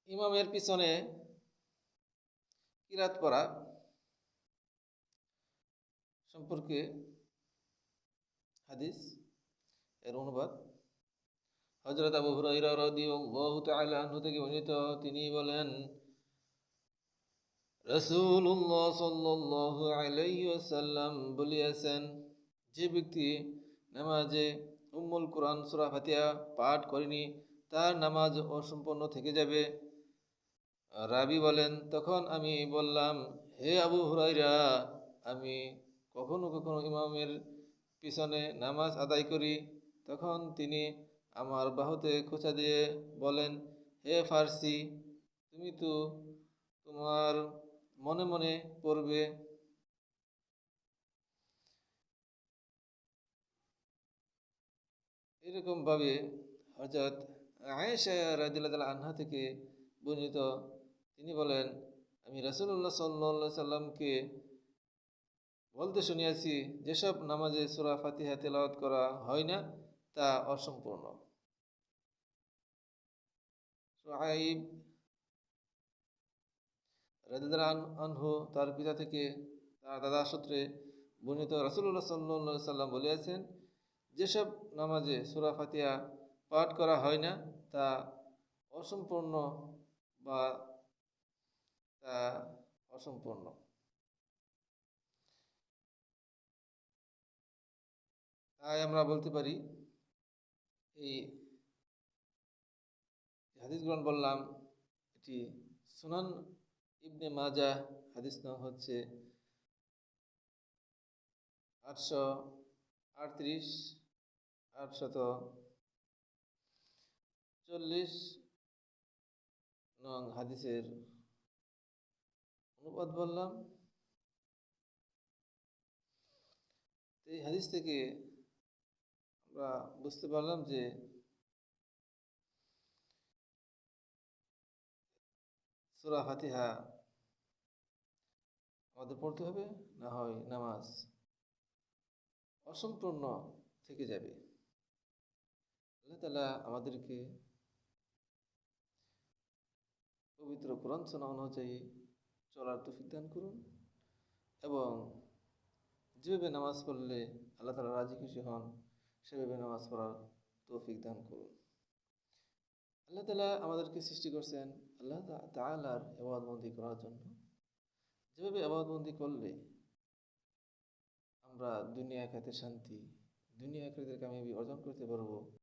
ইমামের পিছনে কিরাত পড়া সম্পর্কে হাদিস এর অনুবাদ। হযরত আবু হুরায়রা রাদিয়াল্লাহু তাআলা আনহু থেকে বর্ণিত, তিনি বলেন, রাসূলুল্লাহ সাল্লাল্লাহু আলাইহি ওয়াসাল্লাম বলিয়াছেন, যে ব্যক্তি নামাজে উম্মুল কুরআন সূরা ফাতিহা পাঠ করেনি তার নামাজ অসম্পূর্ণ থেকে যাবে। রাবি বলেন, তখন আমি বললাম, হে আবু হুরায়রা, আমি কখনো কখনো ইমামের পিছনে নামাজ আদায় করি। তখন তিনি আমার বাহুতে খোঁচা দিয়ে বলেন, হে ফার্সি, তুমি তো তোমার মনে মনে পড়বে। এরকমভাবে হযরত আয়েশা রাদিয়াল্লাহু তাআলা আনহা থেকে বর্ণিত, তিনি বলেন, আমি রাসূলুল্লাহ সাল্লাল্লাহু আলাইহি সাল্লামকে বলতে শুনিয়াছি, যেসব নামাজে সূরা ফাতিহা তেলাওয়াত করা হয় না তা অসম্পূর্ণ। সুহাইব রাদিয়াল্লাহু আনহু তার পিতা থেকে তার দাদা সূত্রে বর্ণিত, রাসূলুল্লাহ সাল্লাল্লাহু আলাইহি সাল্লাম বলিয়াছেন, যেসব নামাজে সূরা ফাতিহা পাঠ করা হয় না তা অসম্পূর্ণ বা তা অসম্পূর্ণ। তাই আমরা বলতে পারি, এই হাদিসগুলো বললাম, এটি সুনান ইবনে মাজাহ, হাদিস নাম হচ্ছে 838, 840 নং হাদিসের অনুবাদ বললাম। এই হাদিস থেকে আমরা বুঝতে পারলাম যে সূরা ফাতিহা আমাদের পড়তে হবে, না হয় নামাজ অসম্পূর্ণ থেকে যাবে। আল্লাহ তাআলা আমাদেরকে পবিত্র কোরআন সুন্নাহ অনুযায়ী চলার তৌফিক দান করুন এবং যেভাবে নামাজ পড়লে আল্লাহ তাআলা রাজি খুশি হন সেভাবে নামাজ পড়ার তৌফিক দান করুন। আল্লাহ তাআলা আমাদেরকে সৃষ্টি করছেন আল্লাহ তাআলার ইবাদতবন্দি করার জন্য। যেভাবে ইবাদতবন্দি করলে আমরা দুনিয়া আখিরাতে শান্তি, দুনিয়া আখিরাতের কামিয়াবি অর্জন করতে পারবো,